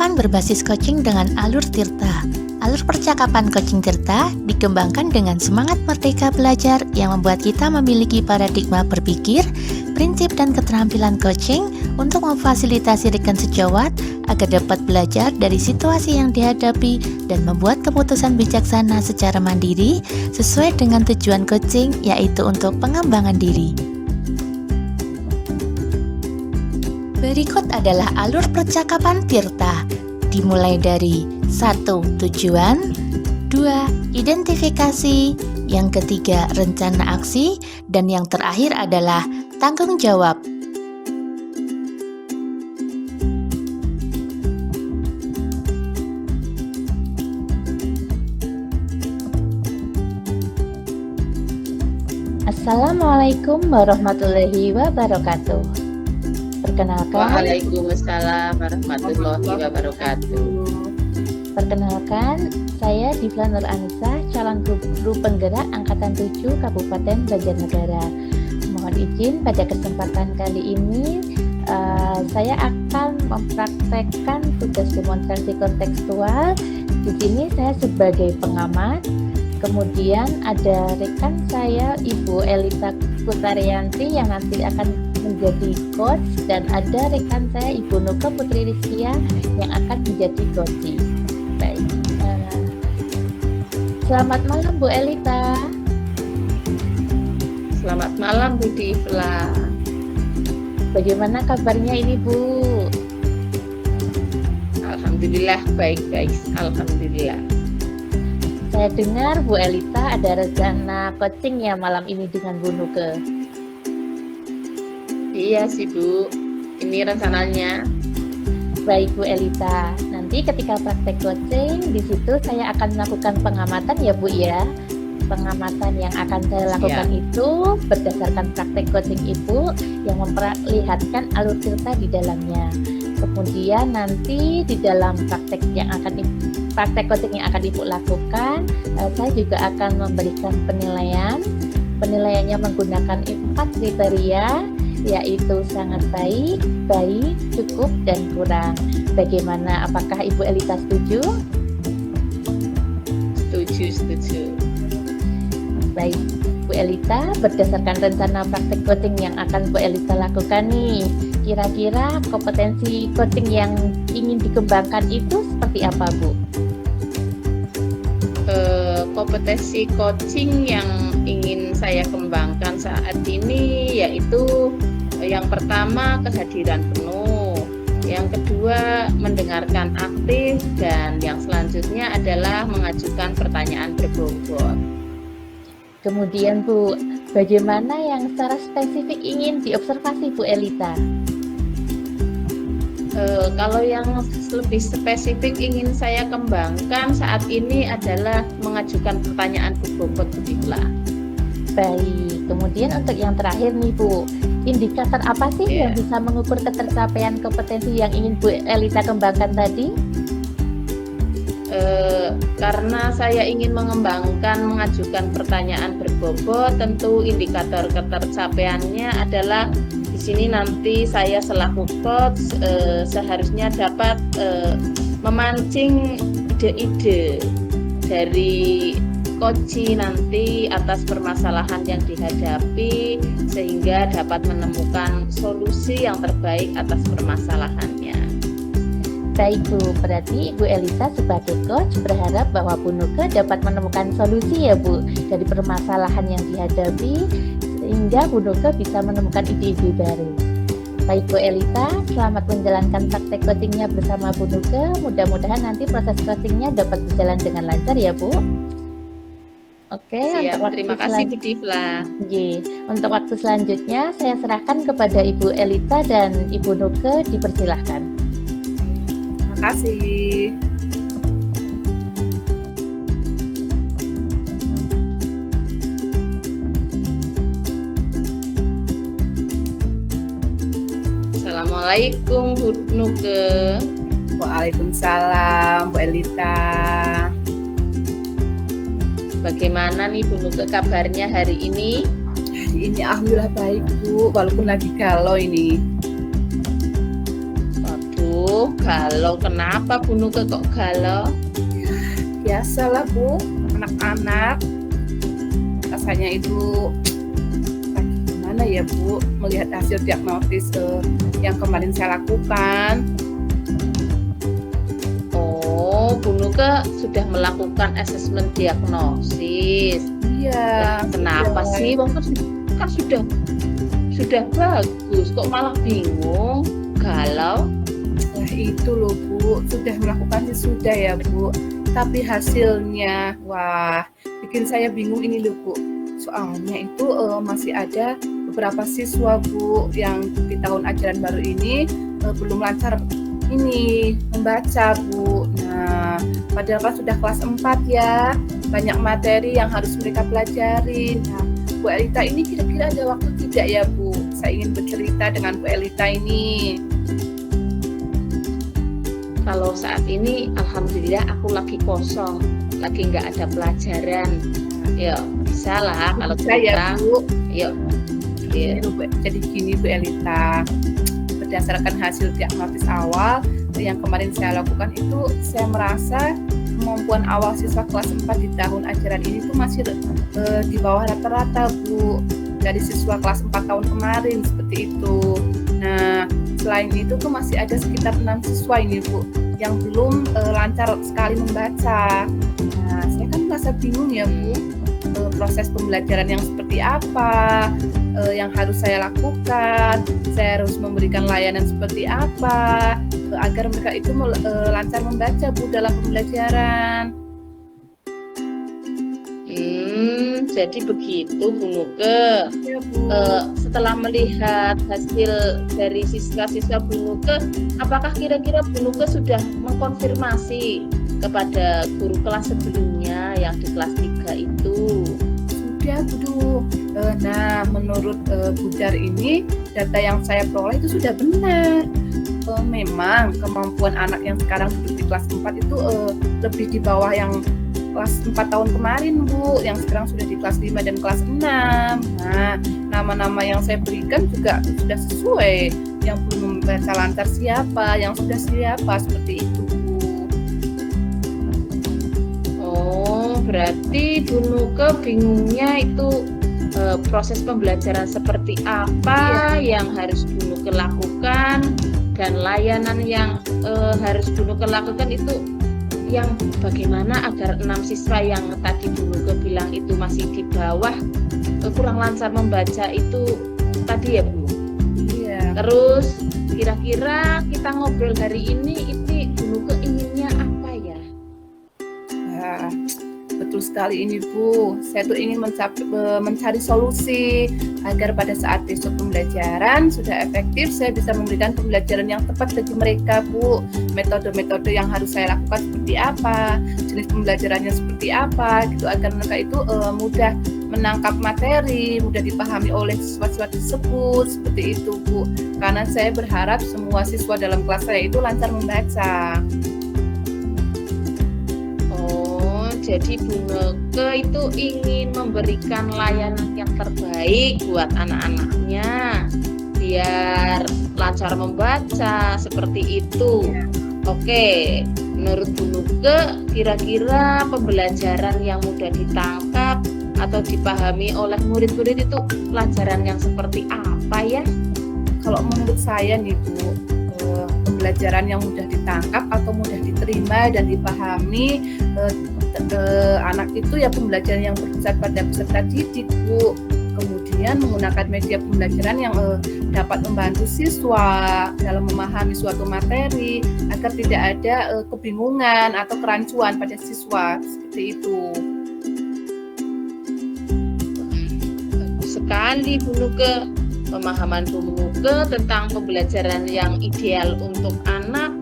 percakapan berbasis coaching dengan Alur Tirta. Alur percakapan coaching Tirta dikembangkan dengan semangat merdeka belajar yang membuat kita memiliki paradigma berpikir, prinsip dan keterampilan coaching untuk memfasilitasi rekan sejawat agar dapat belajar dari situasi yang dihadapi dan membuat keputusan bijaksana secara mandiri sesuai dengan tujuan coaching, yaitu untuk pengembangan diri. Berikut adalah alur percakapan Tirta, dimulai dari 1. Tujuan, 2. Identifikasi, yang ketiga rencana aksi, dan yang terakhir adalah tanggung jawab. Assalamualaikum warahmatullahi wabarakatuh. Perkenalkan. Waalaikumsalam warahmatullahi wabarakatuh. Perkenalkan, saya Divla Nur Anissa, calon guru penggerak Angkatan 7 Kabupaten Banjarnegara. Mohon izin pada kesempatan kali ini saya akan mempraktekkan tugas demonstrasi kontekstual. Di sini saya sebagai pengamat. Kemudian ada rekan saya Ibu Elita Kutarianti yang nanti akan menjadi coach, dan ada rekan saya Ibu Nuka Putri Rizkia yang akan menjadi coach. Baik. Selamat malam Bu Elita. Selamat malam Bu Divla. Bagaimana kabarnya ini Bu? Alhamdulillah baik-baik. Alhamdulillah. Saya dengar Bu Elita ada rencana coaching ya malam ini dengan Bu Nuke. Iya sih Bu, ini rencananya. Baik Bu Elita, nanti ketika praktek coaching di situ saya akan melakukan pengamatan ya Bu ya. Pengamatan yang akan saya lakukan itu berdasarkan praktek coaching Ibu yang memperlihatkan alur cerita di dalamnya. Kemudian nanti di dalam praktek coaching yang akan Ibu lakukan, saya juga akan memberikan penilaian. Penilaiannya menggunakan 4 kriteria, yaitu sangat baik, baik, cukup, dan kurang. Bagaimana? Apakah Ibu Elita setuju? Setuju. Baik, Bu Elita, berdasarkan rencana praktek coaching yang akan Bu Elita lakukan nih, kira-kira kompetensi coaching yang ingin dikembangkan itu seperti apa Bu? Kompetensi coaching yang ingin saya kembangkan saat ini yaitu yang pertama kehadiran penuh, yang kedua mendengarkan aktif, dan yang selanjutnya adalah mengajukan pertanyaan berbobot. Kemudian Bu, bagaimana yang secara spesifik ingin diobservasi Bu Elita? Kalau yang lebih spesifik ingin saya kembangkan saat ini adalah mengajukan pertanyaan berbobot Bu Divla. Baik, kemudian untuk yang terakhir nih Bu, indikator apa sih yang bisa mengukur ketercapaian kompetensi yang ingin Bu Elita kembangkan tadi? Karena saya ingin mengajukan pertanyaan berbobot, tentu indikator ketercapaiannya adalah di sini nanti saya selaku coach seharusnya dapat memancing ide-ide dari coach nanti atas permasalahan yang dihadapi sehingga dapat menemukan solusi yang terbaik atas permasalahannya. Baik Bu, berarti Bu Elita sebagai coach berharap bahwa Bu Nuke dapat menemukan solusi ya Bu dari permasalahan yang dihadapi sehingga Bu Nuke bisa menemukan ide-ide baru. Baik Bu Elita, selamat menjalankan praktek coachingnya bersama Bu Nuke. Mudah-mudahan nanti proses coachingnya dapat berjalan dengan lancar ya Bu. Oke, siap, terima kasih Bu Divla. Untuk waktu selanjutnya saya serahkan kepada Ibu Elita dan Ibu Nuke, dipersilahkan. Terima kasih. Assalamualaikum Bu Nuke. Waalaikumsalam Bu Elita. Bagaimana nih Bu Nuke kabarnya hari ini? Hari ini alhamdulillah baik Bu, walaupun lagi galau ini. Waduh, galau. Kenapa Bu Nuke kok galau? Biasalah Bu, anak-anak rasanya itu gimana ya Bu, melihat hasil diagnosis yang kemarin saya lakukan. Oh, Bu Nuke sudah melakukan asesmen diagnosis. Iya. Kenapa sudah. sih? Wong kan sudah bagus, kok malah bingung, galau? Nah itu loh Bu, sudah melakukan sudah ya Bu. Tapi hasilnya, wah, bikin saya bingung ini loh Bu. Soalnya itu masih ada beberapa siswa Bu yang di tahun ajaran baru ini belum lancar ini membaca Bu. Nah, padahal kan sudah kelas 4 ya, banyak materi yang harus mereka pelajari. Nah, Bu Elita ini kira-kira ada waktu tidak ya Bu? Saya ingin bercerita dengan Bu Elita ini. Kalau saat ini alhamdulillah aku lagi kosong, lagi nggak ada pelajaran. Yuk, bisa lah kalau Bisa ya cerita. Bu? Yuk. Gini loh, Bu. Jadi gini Bu Elita, berdasarkan hasil diagnosis awal yang kemarin saya lakukan itu, saya merasa kemampuan awal siswa kelas 4 di tahun ajaran ini tuh masih di bawah rata-rata Bu, dari siswa kelas 4 tahun kemarin seperti itu. Nah, selain itu tuh masih ada sekitar 6 siswa ini Bu yang belum lancar sekali membaca. Nah, saya kan merasa bingung ya Bu, proses pembelajaran yang seperti apa yang harus saya lakukan, saya harus memberikan layanan seperti apa agar mereka itu lancar membaca Bu dalam pembelajaran. Jadi begitu Bu Nuke. Ya, Bu. Setelah melihat hasil dari siswa-siswa Bu Nuke, apakah kira-kira Bu Nuke sudah mengkonfirmasi kepada guru kelas sebelumnya yang di kelas 3 itu? Sudah Bu. Nah, menurut Bu Dar ini, data yang saya peroleh itu sudah benar. Memang kemampuan anak yang sekarang duduk di kelas 4 itu lebih di bawah yang kelas 4 tahun kemarin Bu, yang sekarang sudah di kelas 5 dan kelas 6. Nah, nama-nama yang saya berikan juga sudah sesuai. Yang belum membaca lancar siapa, yang sudah siapa, seperti itu Bu. Oh, berarti Bu Nuke bingungnya itu proses pembelajaran seperti apa yang harus Bu Nuke lakukan, dan layanan yang harus Bu Nuke lakukan itu yang bagaimana agar 6 siswa yang tadi Bu Nuke bilang itu masih di bawah kurang lancar membaca itu tadi ya Bu. Iya. Terus kira-kira kita ngobrol hari ini Bu Nuke inginnya apa ya? Nah, betul sekali ini Bu. Saya tuh ingin mencari solusi agar pada saat besok pembelajaran sudah efektif, saya bisa memberikan pembelajaran yang tepat bagi mereka Bu. Metode-metode yang harus saya lakukan seperti apa, jenis pembelajarannya seperti apa, gitu agar mereka itu mudah menangkap materi, mudah dipahami oleh siswa-siswa tersebut, seperti itu Bu. Karena saya berharap semua siswa dalam kelas saya itu lancar membaca. Jadi Bu Nuke itu ingin memberikan layanan yang terbaik buat anak-anaknya biar lancar membaca seperti itu. Oke, menurut Bu Nuke kira-kira pembelajaran yang mudah ditangkap atau dipahami oleh murid-murid itu pelajaran yang seperti apa ya? Kalau menurut saya nih Bu, pembelajaran yang mudah ditangkap atau mudah diterima dan dipahami anak itu ya pembelajaran yang berpusat pada peserta didik Bu. Kemudian menggunakan media pembelajaran yang dapat membantu siswa dalam memahami suatu materi agar tidak ada kebingungan atau kerancuan pada siswa, seperti itu. Bagus sekali Bu Nuke. Pemahaman Bu Nuke tentang pembelajaran yang ideal untuk anak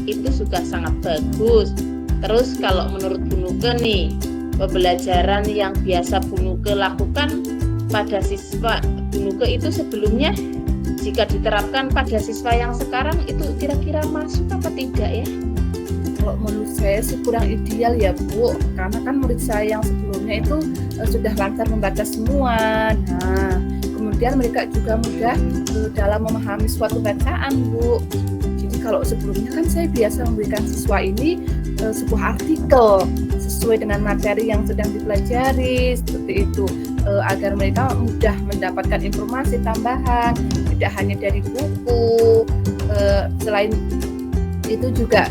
itu juga sangat bagus. Terus kalau menurut Bu Nuke nih, pembelajaran yang biasa Bu Nuke lakukan pada siswa Bu Nuke itu sebelumnya jika diterapkan pada siswa yang sekarang itu kira-kira masuk apa tidak ya? Kalau menurut saya sih kurang ideal ya Bu, karena kan murid saya yang sebelumnya itu sudah lancar membaca semua. Nah, kemudian mereka juga mudah dalam memahami suatu bacaan Bu. Jadi kalau sebelumnya kan saya biasa memberikan siswa ini sebuah artikel sesuai dengan materi yang sedang dipelajari seperti itu, agar mereka mudah mendapatkan informasi tambahan tidak hanya dari buku. Selain itu juga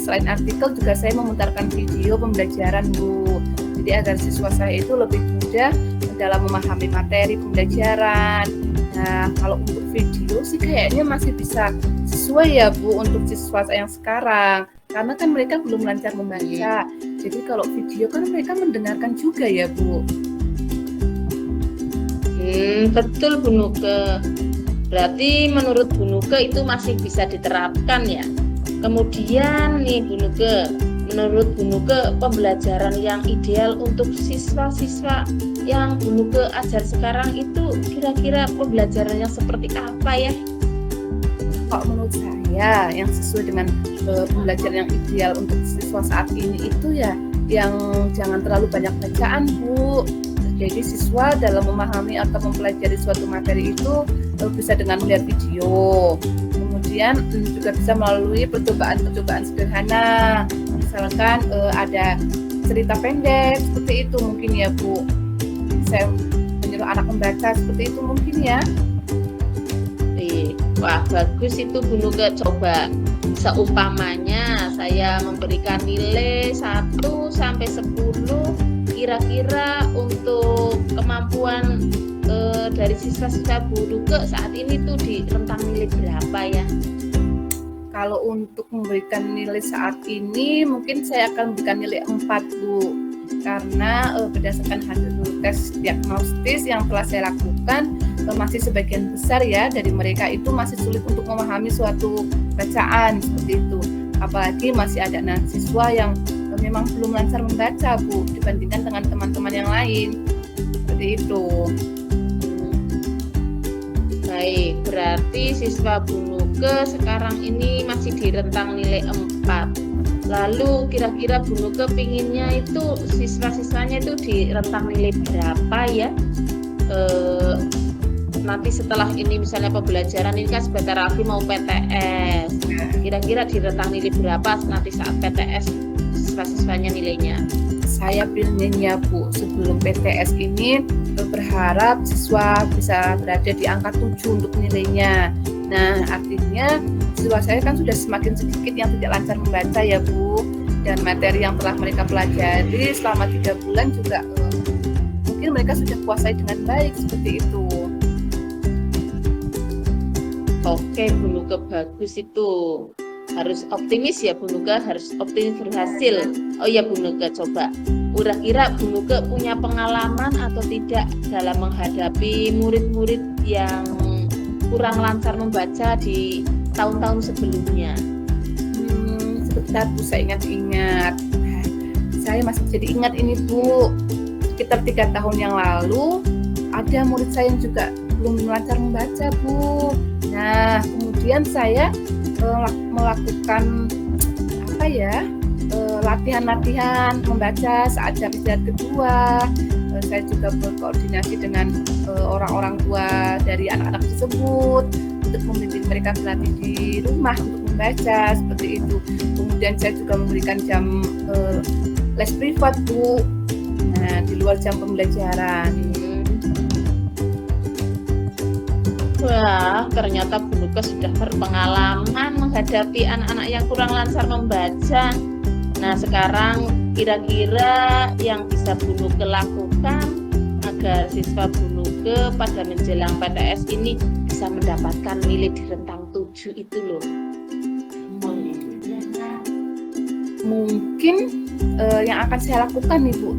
selain artikel juga saya memutarkan video pembelajaran, Bu. Jadi agar siswa saya itu lebih mudah dalam memahami materi pembelajaran. Nah, kalau untuk video sih kayaknya masih bisa sesuai ya, Bu, untuk siswa yang sekarang. Karena kan mereka belum lancar membaca. Jadi kalau video kan mereka mendengarkan juga ya, Bu. Betul, Bu Nuke. Berarti menurut Bu Nuke itu masih bisa diterapkan ya. Kemudian nih Bu Nuke, menurut Bu Nuke pembelajaran yang ideal untuk siswa-siswa yang Bu Nuke ajar sekarang itu kira-kira pembelajaran yang seperti apa ya? Kalau menurut saya yang sesuai dengan pembelajaran yang ideal untuk siswa saat ini itu ya yang jangan terlalu banyak bacaan, Bu. Jadi siswa dalam memahami atau mempelajari suatu materi itu bisa dengan melihat video. Kemudian juga bisa melalui percobaan-percobaan sederhana. Misalkan ada cerita pendek seperti itu mungkin ya, Bu. Saya menyuruh anak membaca seperti itu mungkin ya. Wah, bagus itu Bu Nuke. Coba seumpamanya saya memberikan nilai 1 sampai 10, kira-kira untuk kemampuan dari siswa-siswa Bu Nuke saat ini tuh di rentang nilai berapa ya? Kalau untuk memberikan nilai saat ini mungkin saya akan memberikan nilai 4, Bu. Karena berdasarkan hasil tes diagnostis yang telah saya lakukan, masih sebagian besar ya dari mereka itu masih sulit untuk memahami suatu bacaan seperti itu. Apalagi masih ada siswa yang memang belum lancar membaca, Bu, dibandingkan dengan teman-teman yang lain. Seperti itu. Baik, berarti siswa Bu Nuke sekarang ini masih di rentang nilai 4. Lalu kira-kira Bu Nuke pinginnya itu siswa-siswanya itu di rentang nilai berapa ya? Nanti setelah ini misalnya pembelajaran ini kan sebentar lagi mau PTS. Kira-kira di rentang nilai berapa nanti saat PTS siswa-siswanya nilainya? Saya pinginnya, Bu, sebelum PTS ini berharap siswa bisa berada di angka 7 untuk nilainya. Nah, artinya siswa saya kan sudah semakin sedikit yang tidak lancar membaca ya, Bu. Dan materi yang telah mereka pelajari selama 3 bulan juga mungkin mereka sudah kuasai dengan baik seperti itu. Oke, Bu Nuke, bagus itu. Harus optimis ya Bu Nuke, harus optimis berhasil. Oh ya Bu Nuke, coba kira-kira Bu Nuke punya pengalaman atau tidak dalam menghadapi murid-murid yang kurang lancar membaca di tahun-tahun sebelumnya? Sebentar, Bu, saya ingat-ingat. Saya masih jadi ingat ini, Bu. Sekitar 3 tahun yang lalu ada murid saya yang juga belum lancar membaca, Bu. Nah, kemudian saya melakukan latihan-latihan membaca saat jam istirahat kedua. Saya juga berkoordinasi dengan orang-orang tua dari anak-anak tersebut untuk membimbing mereka berlatih di rumah untuk membaca seperti itu. Kemudian saya juga memberikan jam les privat, Bu. Nah, di luar jam pembelajaran. Wah, ternyata Bu Nuke sudah berpengalaman menghadapi anak-anak yang kurang lancar membaca. Nah, sekarang kira-kira yang bisa Bu Nuke lakukan agar siswa Bu Nuke pada menjelang PTS ini bisa mendapatkan nilai di rentang 7 itu loh. Mungkin yang akan saya lakukan nih, Bu,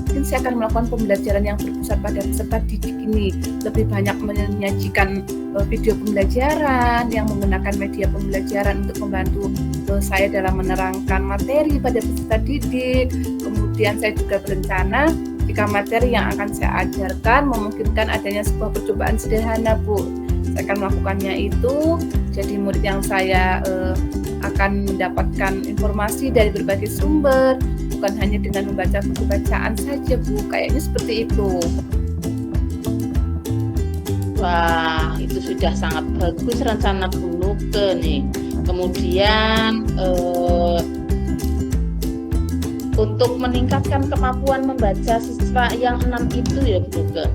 mungkin saya akan melakukan pembelajaran yang berpusat pada peserta didik ini, lebih banyak menyajikan video pembelajaran yang menggunakan media pembelajaran untuk membantu saya dalam menerangkan materi pada peserta didik. Kemudian saya juga berencana jika materi yang akan saya ajarkan memungkinkan adanya sebuah percobaan sederhana, Bu, saya akan melakukannya itu. Jadi murid yang saya akan mendapatkan informasi dari berbagai sumber, bukan hanya dengan membaca buku bacaan saja, Bu. Kayaknya seperti itu. Wah, itu sudah sangat bagus rencana Bu Nuke nih. Kemudian untuk meningkatkan kemampuan membaca siswa yang 6 itu ya Bu Nuke,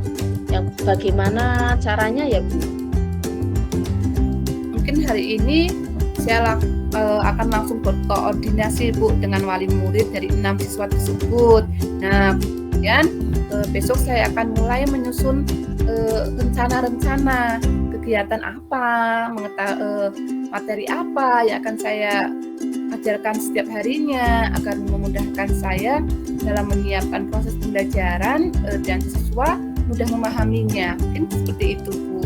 yang bagaimana caranya ya Bu? Mungkin hari ini saya akan langsung berkoordinasi Bu dengan wali murid dari 6 siswa tersebut. Nah, kemudian besok saya akan mulai menyusun rencana-rencana kegiatan apa, materi apa yang akan saya ajarkan setiap harinya agar memudahkan saya dalam menyiapkan proses pembelajaran dan siswa mudah memahaminya. Mungkin seperti itu Bu.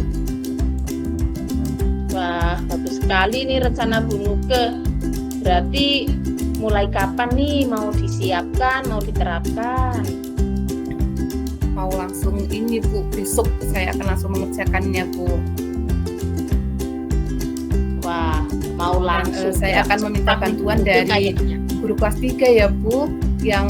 Wah, bagus sekali nih rencana Bu Nuke. Berarti mulai kapan nih mau disiapkan, mau diterapkan? Mau langsung ini Bu, besok saya akan langsung mengerjakannya Bu. Wah, mau langsung. Saya akan meminta bantuan dari guru kelas 3 ya Bu, yang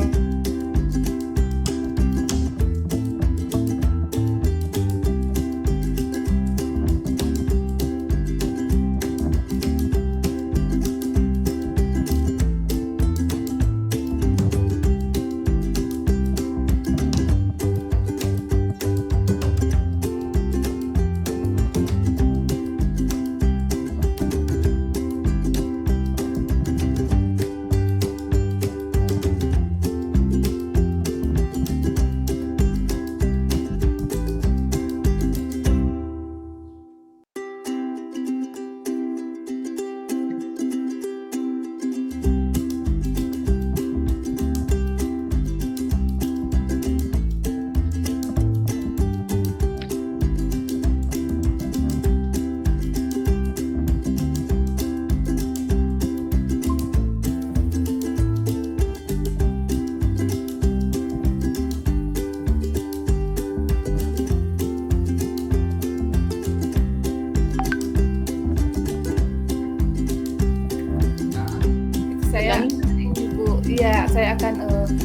saya akan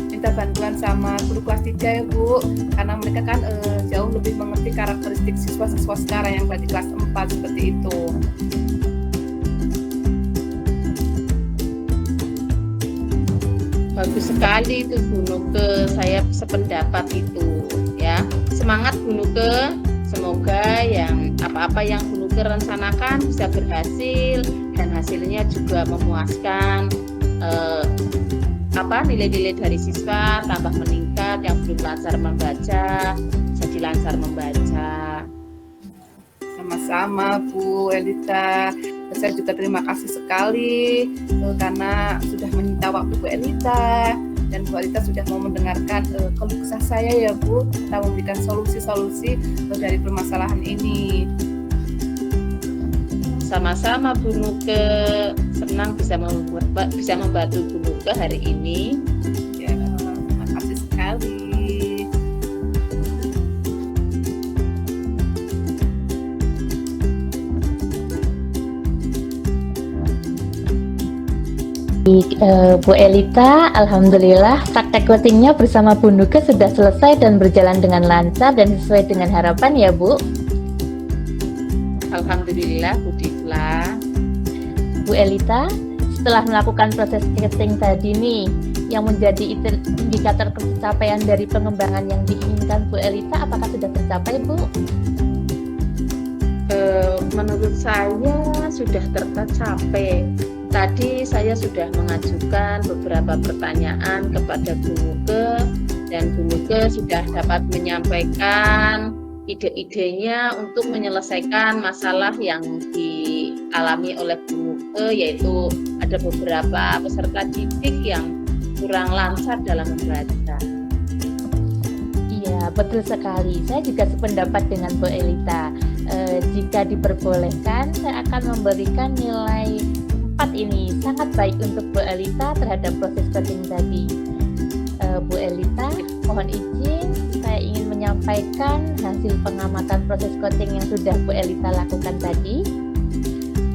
minta bantuan sama guru kelas 3 ya Bu, karena mereka kan jauh lebih mengerti karakteristik siswa-siswa sekarang yang berada di kelas 4 seperti itu. Bagus sekali itu Bu Nuke, saya sependapat itu ya. Semangat Bu Nuke, semoga yang apa-apa yang Bu Nuke rencanakan bisa berhasil dan hasilnya juga memuaskan. Nilai-nilai dari siswa tambah meningkat, yang belum lancar membaca jadi lancar membaca. Sama-sama Bu Elita, saya juga terima kasih sekali karena sudah menyita waktu Bu Elita, dan Bu Elita sudah mau mendengarkan keluh kesah saya ya Bu, kita memberikan solusi-solusi dari permasalahan ini. Sama-sama Bu Nuke, senang bisa membantu Bu Nuke hari ini. Ya, terima kasih sekali. Bu Elita, alhamdulillah praktek codingnya bersama Bu Nuke sudah selesai dan berjalan dengan lancar dan sesuai dengan harapan ya Bu. Alhamdulillah Bu Difla. Bu Elita, setelah melakukan proses coding tadi nih, yang menjadi indikator pencapaian dari pengembangan yang diinginkan Bu Elita, apakah sudah tercapai Bu? Menurut saya sudah tercapai. Tadi saya sudah mengajukan beberapa pertanyaan kepada Bu Nuke, dan Bu Nuke sudah dapat menyampaikan ide-idenya untuk menyelesaikan masalah yang dialami oleh Bu Nuke, yaitu ada beberapa peserta didik yang kurang lancar dalam membaca. Iya, betul sekali. Saya juga sependapat dengan Bu Elita. Jika diperbolehkan, saya akan memberikan nilai 4 ini. Sangat baik untuk Bu Elita terhadap proses coding tadi. Bu Elita, mohon izin, saya ingin menyampaikan hasil pengamatan proses coding yang sudah Bu Elita lakukan tadi.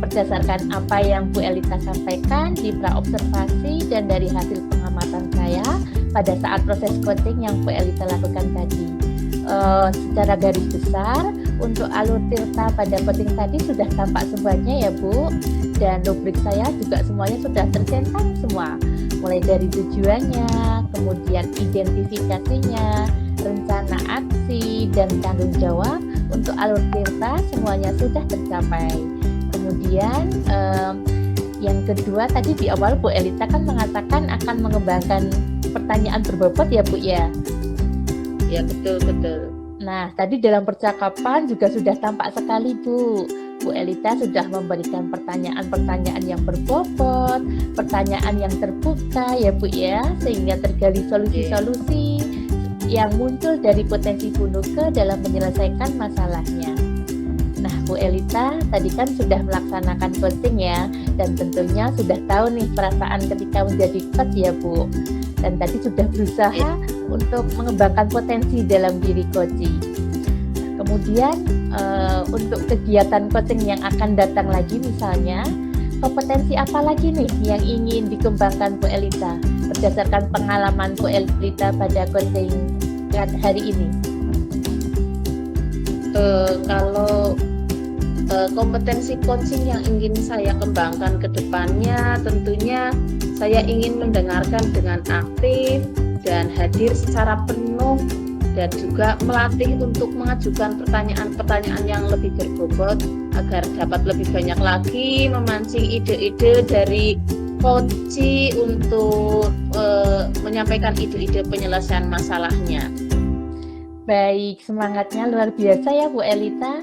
Berdasarkan apa yang Bu Elita sampaikan di praobservasi dan dari hasil pengamatan saya pada saat proses coding yang Bu Elita lakukan tadi, secara garis besar Untuk alur tirta pada coaching tadi sudah tampak semuanya ya Bu. Dan rubrik saya juga semuanya sudah tercentang semua. Mulai dari tujuannya, kemudian identifikasinya, rencana aksi, dan tanggung jawab. Untuk alur tirta semuanya sudah tercapai. Kemudian yang kedua tadi di awal Bu Elita kan mengatakan akan mengembangkan pertanyaan berbobot ya Bu ya. Ya betul. Nah tadi dalam percakapan juga sudah tampak sekali Bu. Bu Elita sudah memberikan pertanyaan-pertanyaan yang berbobot, pertanyaan yang terbuka ya Bu ya, sehingga tergali solusi-solusi yang muncul dari potensi Bu Nuke dalam menyelesaikan masalahnya. Nah Bu Elita tadi kan sudah melaksanakan coaching ya, dan tentunya sudah tahu nih perasaan ketika menjadi coach ya Bu. Dan tadi sudah berusaha untuk mengembangkan potensi dalam diri coaching. Kemudian untuk kegiatan coaching yang akan datang lagi misalnya, kompetensi apa lagi nih yang ingin dikembangkan Bu Elita berdasarkan pengalaman Bu Elita pada coaching hari ini? Kalau kompetensi coaching yang ingin saya kembangkan ke depannya, tentunya saya ingin mendengarkan dengan aktif dan hadir secara penuh, dan juga melatih untuk mengajukan pertanyaan-pertanyaan yang lebih berbobot agar dapat lebih banyak lagi memancing ide-ide dari coach untuk menyampaikan ide-ide penyelesaian masalahnya. Baik, semangatnya luar biasa ya Bu Elita.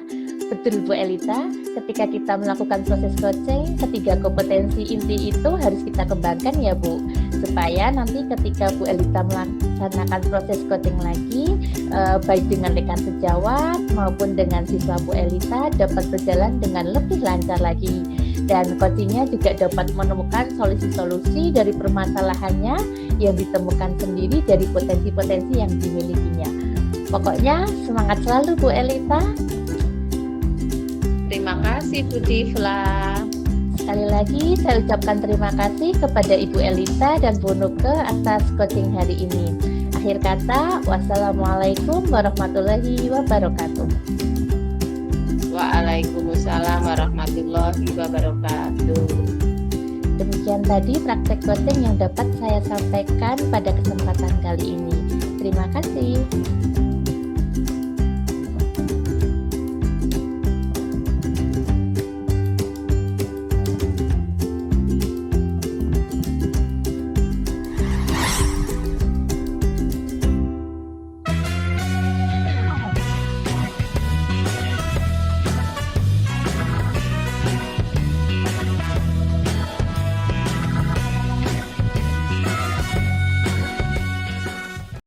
Betul Bu Elita, ketika kita melakukan proses coaching, ketiga kompetensi inti itu harus kita kembangkan ya Bu, supaya nanti ketika Bu Elita melaksanakan proses coaching lagi, baik dengan rekan sejawat maupun dengan siswa Bu Elita dapat berjalan dengan lebih lancar lagi, dan coachingnya juga dapat menemukan solusi-solusi dari permasalahannya yang ditemukan sendiri dari potensi-potensi yang dimilikinya. Pokoknya semangat selalu Bu Elita. Terima kasih Bu Divla. Sekali lagi saya ucapkan terima kasih kepada Ibu Elita dan Bu Nuke atas coaching hari ini. Akhir kata, wassalamualaikum warahmatullahi wabarakatuh. Waalaikumsalam warahmatullahi wabarakatuh. Demikian tadi praktek coaching yang dapat saya sampaikan pada kesempatan kali ini. Terima kasih.